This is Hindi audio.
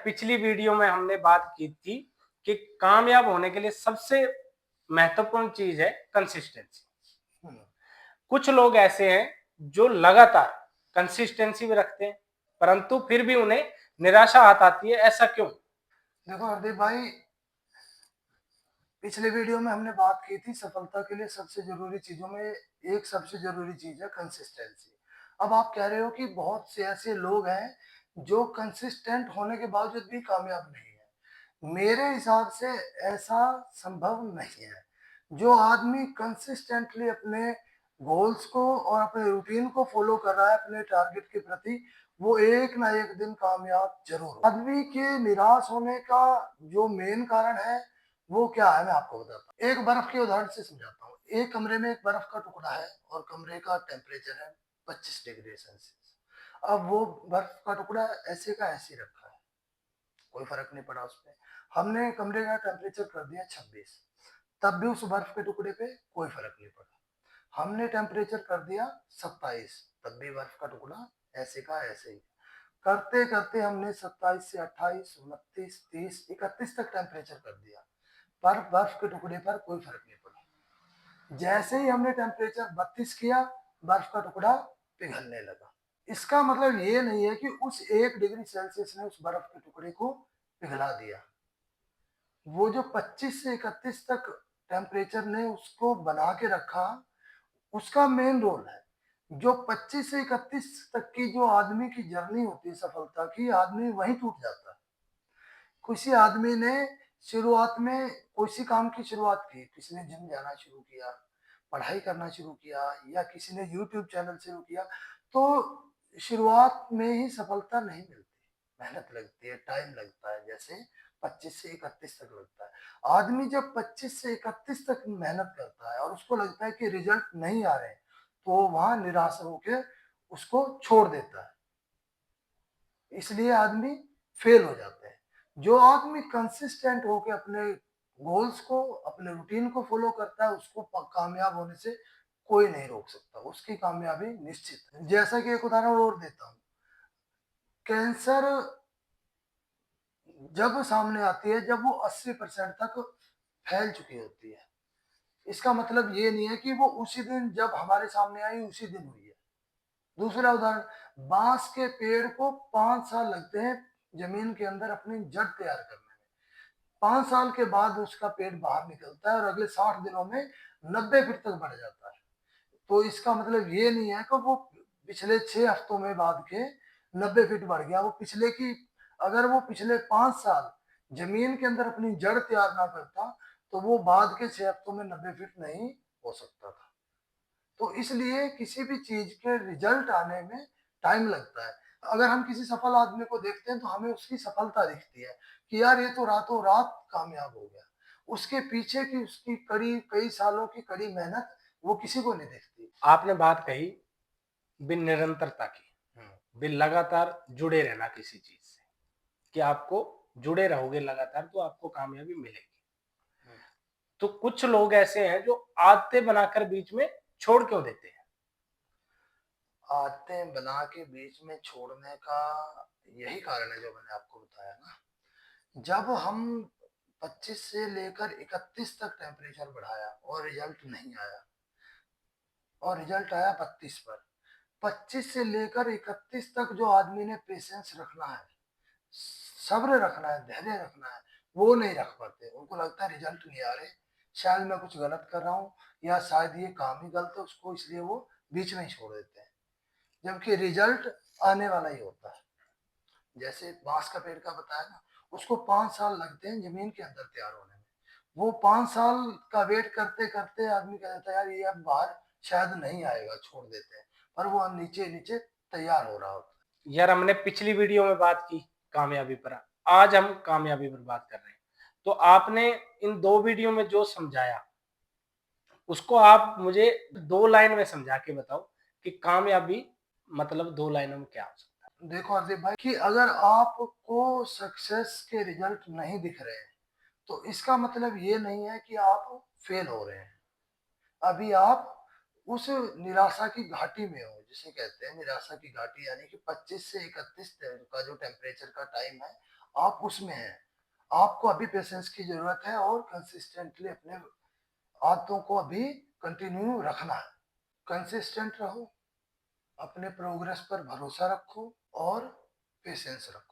पिछली वीडियो में हमने बात की थी कि कामयाब होने के लिए सबसे महत्वपूर्ण चीज है कंसिस्टेंसी। कुछ लोग ऐसे हैं जो लगातार कंसिस्टेंसी भी रखते हैं, परंतु फिर भी उन्हें निराशा हाथ आती है। ऐसा क्यों? देखो हरदीप भाई, पिछले वीडियो में हमने बात की थी सफलता के लिए सबसे जरूरी चीजों में एक सबसे जरूरी चीज है कंसिस्टेंसी। अब आप कह रहे हो कि बहुत से ऐसे लोग हैं जो कंसिस्टेंट होने के बावजूद भी कामयाब नहीं है। मेरे हिसाब से ऐसा संभव नहीं है। जो आदमी कंसिस्टेंटली अपने गोल्स को और अपने रूटीन को फॉलो कर रहा है अपने टारगेट के प्रति, वो एक ना एक दिन कामयाब जरूर हो। आदमी के निराश होने का जो मेन कारण है वो क्या है, मैं आपको बताता हूँ। एक बर्फ के उदाहरण से समझाता हूँ। एक कमरे में एक बर्फ का टुकड़ा है और कमरे का टेम्परेचर है 25 डिग्री सेल्सियस। अब वो बर्फ का टुकड़ा ऐसे का ऐसे रखा है, कोई फर्क नहीं पड़ा उसपे। हमने कमरे का टेम्परेचर कर दिया 26, तब भी उस बर्फ के टुकड़े पे कोई फर्क नहीं पड़ा। हमने टेम्परेचर कर दिया 27, तब भी बर्फ का टुकड़ा ऐसे का ऐसे ही। करते करते हमने 27 से 28, 29, 30, 31 तक टेम्परेचर कर दिया, पर बर्फ के टुकड़े पर कोई फर्क नहीं पड़ा। जैसे ही हमने टेम्परेचर 32 किया, बर्फ का टुकड़ा पिघलने लगा। इसका मतलब ये नहीं है कि उस 1 डिग्री सेल्सियस ने उस बर्फ के टुकड़े को पिघला दिया। वो जो 25 से 31 तक टेम्परेचर ने उसको बना के रखा, उसका मेन रोल है। जो 25 से 31 तक की जो आदमी की जर्नी होती है सफलता की, आदमी वहीं टूट जाता है। किसी आदमी ने शुरुआत में किसी काम की शुरुआत की, किसी ने जिम जाना शुरू किया, पढ़ाई करना शुरू किया, या किसी ने यूट्यूब चैनल शुरू किया, तो शुरुआत में ही सफलता नहीं मिलती। मेहनत लगती है, टाइम लगता है, जैसे 25 से 31 तक लगता है। आदमी जब 25 से 31 तक मेहनत करता है और उसको लगता है कि रिजल्ट नहीं आ रहे, तो वहां निराश होकर उसको छोड़ देता है। इसलिए आदमी फेल हो जाते हैं। जो आदमी कंसिस्टेंट होकर अपने गोल्स को, अपने रूटीन को फॉलो करता है, उसको कामयाब होने से कोई नहीं रोक सकता। उसकी कामयाबी निश्चित है। जैसा कि एक उदाहरण और देता हूँ। कैंसर जब सामने आती है जब वो 80% तक फैल चुकी होती है। इसका मतलब ये नहीं है कि वो उसी दिन जब हमारे सामने आई उसी दिन हुई है। दूसरा उदाहरण, बांस के पेड़ को 5 साल लगते हैं जमीन के अंदर अपनी जड़ तैयार करने में। 5 साल के बाद उसका पेड़ बाहर निकलता है और अगले 60 दिनों में 90 फीट तक बढ़ जाता है। तो इसका मतलब ये नहीं है कि वो पिछले 6 हफ्तों में बाद के 90 फीट बढ़ गया। वो पिछले की, अगर वो पिछले 5 साल जमीन के अंदर अपनी जड़ तैयार ना करता, तो वो बाद के 6 हफ्तों में 90 फीट नहीं हो सकता था। तो इसलिए किसी भी चीज के रिजल्ट आने में टाइम लगता है। अगर हम किसी सफल आदमी को देखते हैं तो हमें उसकी सफलता दिखती है कि यार ये तो रातों रात कामयाब हो गया। उसके पीछे की उसकी कड़ी, कई सालों की कड़ी मेहनत वो किसी को नहीं दिखती। आपने बात कही बिन निरंतरता की, बिन लगातार जुड़े रहना किसी चीज से, कि आपको जुड़े रहोगे लगातार तो आपको कामयाबी मिलेगी। तो कुछ लोग ऐसे हैं जो आदतें बनाकर बीच में छोड़ क्यों देते हैं? आदतें बना के बीच में छोड़ने का यही कारण है जो मैंने आपको बताया ना। जब हम 25 से लेकर 31 तक टेम्परेचर बढ़ाया और रिजल्ट नहीं आया, और रिजल्ट आया 32 पर, 25 से लेकर 31 तक जो आदमी ने पेशेंस रखना है, सब्र रखना है, धैर्य रखना है, वो नहीं रख पाते। उनको लगता है रिजल्ट नहीं आ रहे, शायद मैं कुछ गलत कर रहा हूँ, या शायद ये काम ही गलत है उसको, इसलिए वो बीच में ही छोड़ देते हैं। जबकि रिजल्ट आने वाला ही होता है। जैसे बांस का पेड़ का बताया ना, उसको 5 साल लगते हैं जमीन के अंदर तैयार होने में। वो 5 साल का वेट करते करते आदमी कह देता है यार ये अब बाहर शायद नहीं आएगा, छोड़ देते हैं, पर वो नीचे नीचे तैयार हो रहा होता है। यार हमने पिछली वीडियो में बात की कामयाबी पर, आज हम कामयाबी पर बात कर रहे हैं। तो आपने इन दो वीडियो में जो समझाया उसको आप मुझे 2 लाइन में समझा के बताओ कि कामयाबी मतलब 2 लाइनों में क्या हो सकता है? देखो हरदीप भाई, कि अगर आपको सक्सेस के रिजल्ट नहीं दिख रहे हैं, तो इसका मतलब ये नहीं है कि आप फेल हो रहे हैं। अभी आप उस निराशा की घाटी में हो, जिसे कहते हैं निराशा की घाटी, यानी कि 25 से 31 का जो टेम्परेचर का टाइम है, आप उसमें हैं। आपको अभी पेशेंस की ज़रूरत है और कंसिस्टेंटली अपने आदतों को अभी कंटिन्यू रखना है। कंसिस्टेंट रहो, अपने प्रोग्रेस पर भरोसा रखो और पेशेंस रखो।